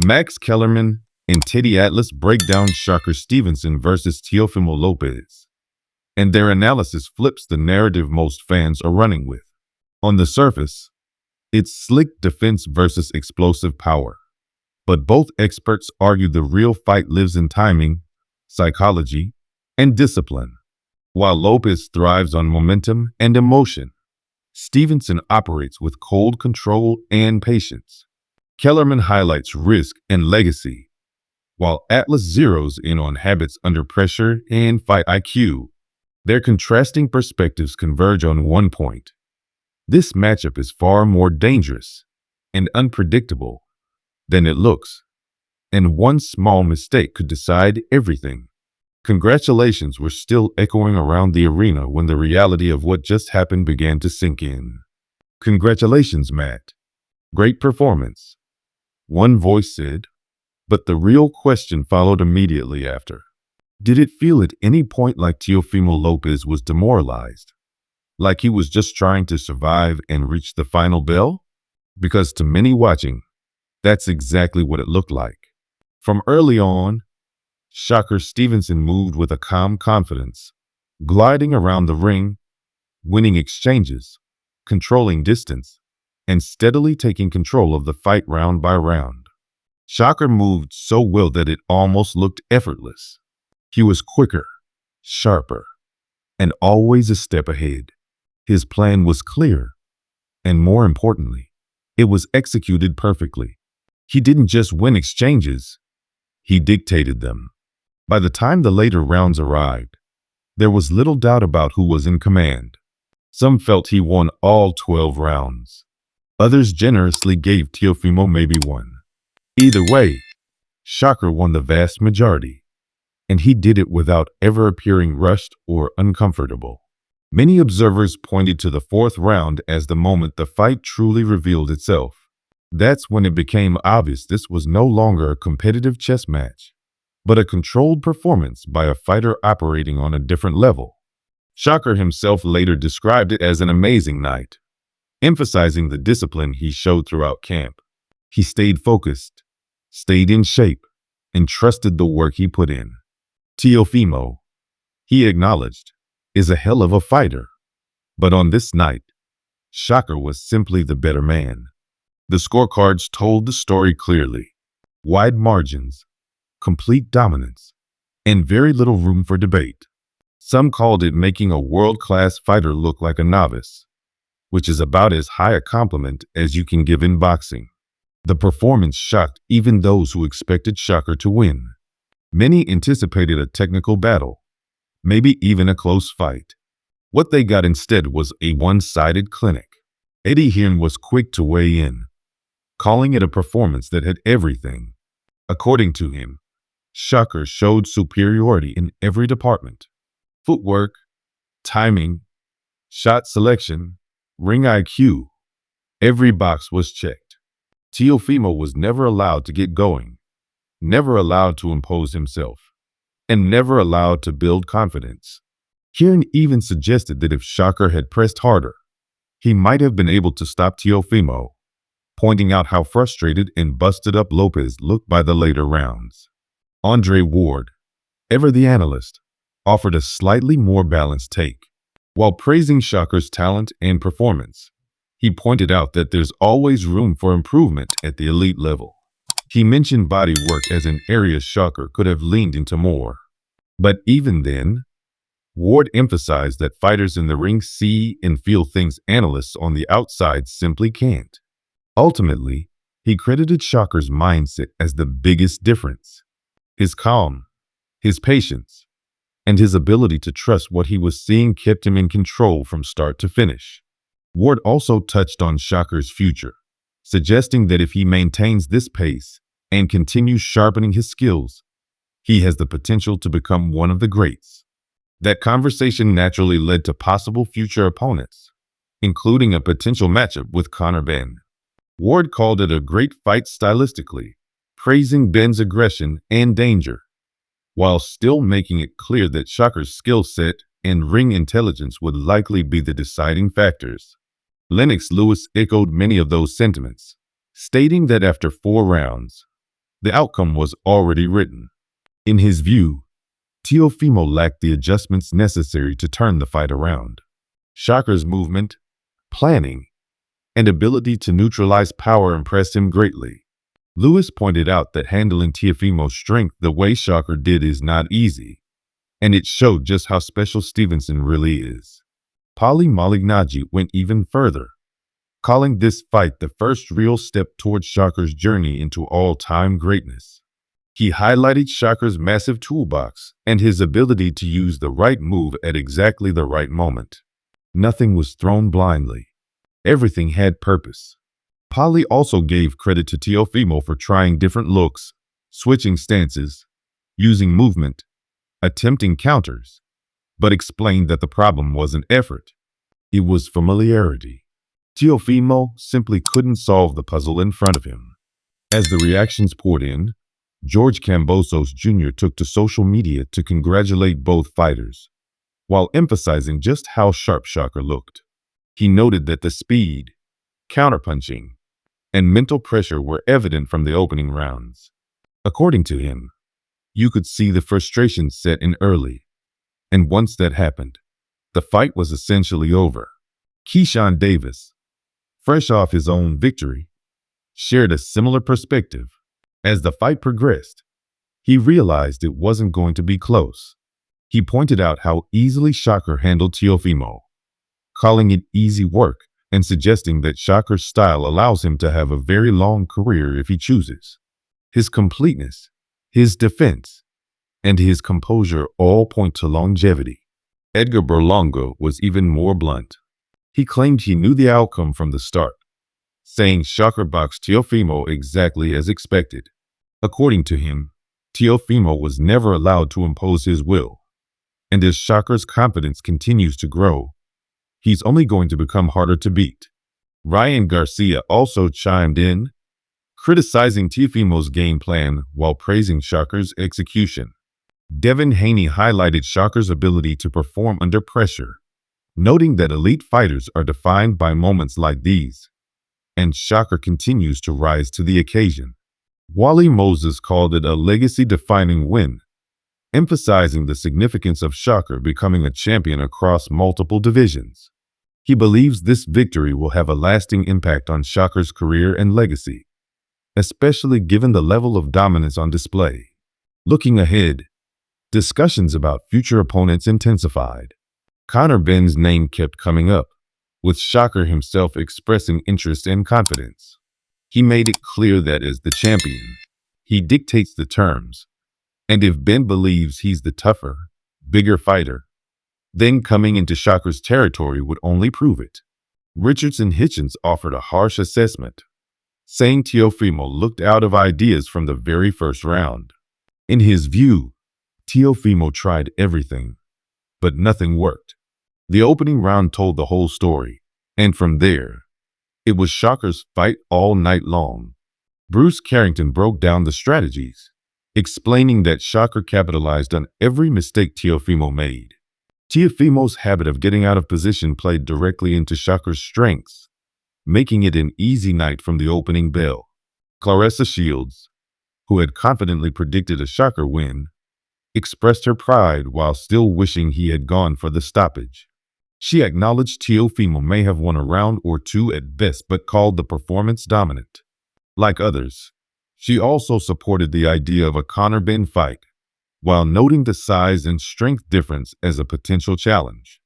Max Kellerman and Teddy Atlas break down Shakur Stevenson versus Teofimo Lopez, and their analysis flips the narrative most fans are running with. On the surface, it's slick defense versus explosive power, but both experts argue the real fight lives in timing, psychology, and discipline. While Lopez thrives on momentum and emotion, Stevenson operates with cold control and patience. Kellerman highlights risk and legacy, while Atlas zeroes in on habits under pressure and fight IQ. Their contrasting perspectives converge on one point. This matchup is far more dangerous and unpredictable than it looks, and one small mistake could decide everything. Congratulations were still echoing around the arena when the reality of what just happened began to sink in. "Congratulations, Matt. Great performance," one voice said, but the real question followed immediately after. Did it feel at any point like Teofimo Lopez was demoralized? Like he was just trying to survive and reach the final bell? Because to many watching, that's exactly what it looked like. From early on, Shakur Stevenson moved with a calm confidence, gliding around the ring, winning exchanges, controlling distance, and steadily taking control of the fight round by round. Shakur moved so well that it almost looked effortless. He was quicker, sharper, and always a step ahead. His plan was clear, and more importantly, it was executed perfectly. He didn't just win exchanges, he dictated them. By the time the later rounds arrived, there was little doubt about who was in command. Some felt he won all 12 rounds. Others generously gave Teofimo maybe one. Either way, Shakur won the vast majority, and he did it without ever appearing rushed or uncomfortable. Many observers pointed to the fourth round as the moment the fight truly revealed itself. That's when it became obvious this was no longer a competitive chess match, but a controlled performance by a fighter operating on a different level. Shakur himself later described it as an amazing night, emphasizing the discipline he showed throughout camp. He stayed focused, stayed in shape, and trusted the work he put in. Teofimo, he acknowledged, is a hell of a fighter, but on this night, Shakur was simply the better man. The scorecards told the story clearly. Wide margins, complete dominance, and very little room for debate. Some called it making a world-class fighter look like a novice, which is about as high a compliment as you can give in boxing. The performance shocked even those who expected Shakur to win. Many anticipated a technical battle, maybe even a close fight. What they got instead was a one-sided clinic. Eddie Hearn was quick to weigh in, calling it a performance that had everything. According to him, Shakur showed superiority in every department: footwork, timing, shot selection, ring IQ. Every box was checked. Teofimo was never allowed to get going, never allowed to impose himself, and never allowed to build confidence. Hearn even suggested that if Shakur had pressed harder, he might have been able to stop Teofimo, pointing out how frustrated and busted up Lopez looked by the later rounds. Andre Ward, ever the analyst, offered a slightly more balanced take. While praising Shakur's talent and performance, he pointed out that there's always room for improvement at the elite level. He mentioned body work as an area Shakur could have leaned into more. But even then, Ward emphasized that fighters in the ring see and feel things analysts on the outside simply can't. Ultimately, he credited Shakur's mindset as the biggest difference. His calm, his patience, and his ability to trust what he was seeing kept him in control from start to finish. Ward also touched on Shakur's future, suggesting that if he maintains this pace and continues sharpening his skills, he has the potential to become one of the greats. That conversation naturally led to possible future opponents, including a potential matchup with Conor Benn. Ward called it a great fight stylistically, praising Benn's aggression and danger, while still making it clear that Shakur's skill set and ring intelligence would likely be the deciding factors. Lennox Lewis echoed many of those sentiments, stating that after 4 rounds, The outcome was already written. In his view, Teofimo lacked the adjustments necessary to turn the fight around. Shakur's movement, planning, and ability to neutralize power impressed him greatly. Lewis pointed out that handling Teofimo's strength the way Shakur did is not easy, and it showed just how special Stevenson really is. Paulie Malignaggi went even further, calling this fight the first real step towards Shakur's journey into all-time greatness. He highlighted Shakur's massive toolbox and his ability to use the right move at exactly the right moment. Nothing was thrown blindly. Everything had purpose. Paulie also gave credit to Teofimo for trying different looks, switching stances, using movement, attempting counters, but explained that the problem wasn't effort. It was familiarity. Teofimo simply couldn't solve the puzzle in front of him. As the reactions poured in, George Kambosos Jr. took to social media to congratulate both fighters, while emphasizing just how sharp Shakur looked. He noted that the speed, counterpunching, and mental pressure were evident from the opening rounds. According to him, you could see the frustration set in early, and once that happened, the fight was essentially over. Keyshawn Davis, fresh off his own victory, shared a similar perspective. As the fight progressed, he realized it wasn't going to be close. He pointed out how easily Shakur handled Teofimo, calling it easy work and suggesting that Shakur's style allows him to have a very long career if he chooses. His completeness, his defense, and his composure all point to longevity. Edgar Berlanga was even more blunt. He claimed he knew the outcome from the start, saying Shakur boxed Teofimo exactly as expected. According to him, Teofimo was never allowed to impose his will, and as Shakur's confidence continues to grow, he's only going to become harder to beat. Ryan Garcia also chimed in, criticizing Teofimo's game plan while praising Shakur's execution. Devin Haney highlighted Shakur's ability to perform under pressure, noting that elite fighters are defined by moments like these, and Shakur continues to rise to the occasion. Wally Moses called it a legacy-defining win, emphasizing the significance of Shakur becoming a champion across multiple divisions. He believes this victory will have a lasting impact on Shakur's career and legacy, especially given the level of dominance on display. Looking ahead, discussions about future opponents intensified. Conor Benn's name kept coming up, with Shakur himself expressing interest and confidence. He made it clear that as the champion, he dictates the terms, and if Ben believes he's the tougher, bigger fighter, then coming into Shakur's territory would only prove it. Richardson Hitchens offered a harsh assessment, saying Teofimo looked out of ideas from the very first round. In his view, Teofimo tried everything, but nothing worked. The opening round told the whole story, and from there, it was Shakur's fight all night long. Bruce Carrington broke down the strategies, explaining that Shakur capitalized on every mistake Teofimo made. Teofimo's habit of getting out of position played directly into Shakur's strengths, making it an easy night from the opening bell. Claressa Shields, who had confidently predicted a Shakur win, expressed her pride while still wishing he had gone for the stoppage. She acknowledged Teofimo may have won a round or two at best, but called the performance dominant. Like others, she also supported the idea of a Conor Benn fight, while noting the size and strength difference as a potential challenge.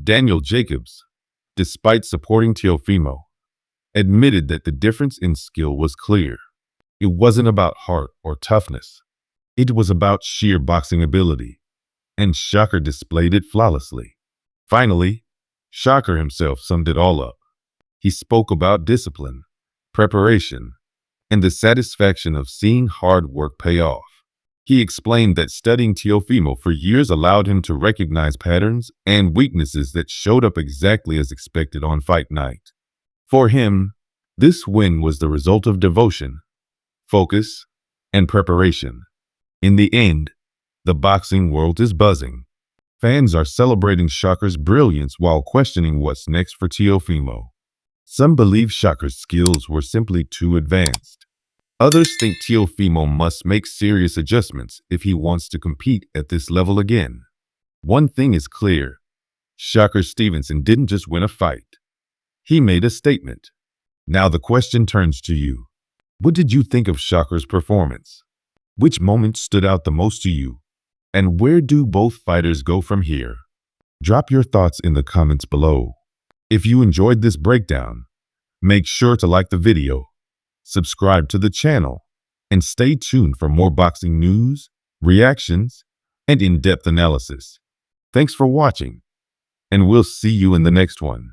Daniel Jacobs, despite supporting Teofimo, admitted that the difference in skill was clear. It wasn't about heart or toughness. It was about sheer boxing ability, and Shakur displayed it flawlessly. Finally, Shakur himself summed it all up. He spoke about discipline, preparation, and the satisfaction of seeing hard work pay off. He explained that studying Teofimo for years allowed him to recognize patterns and weaknesses that showed up exactly as expected on fight night. For him, this win was the result of devotion, focus, and preparation. In the end, the boxing world is buzzing. Fans are celebrating Shakur's brilliance while questioning what's next for Teofimo. Some believe Shakur's skills were simply too advanced. Others think Teofimo must make serious adjustments if he wants to compete at this level again. One thing is clear. Shakur Stevenson didn't just win a fight. He made a statement. Now the question turns to you. What did you think of Shakur's performance? Which moment stood out the most to you? And where do both fighters go from here? Drop your thoughts in the comments below. If you enjoyed this breakdown, make sure to like the video, subscribe to the channel, and stay tuned for more boxing news, reactions, and in-depth analysis. Thanks for watching, and we'll see you in the next one.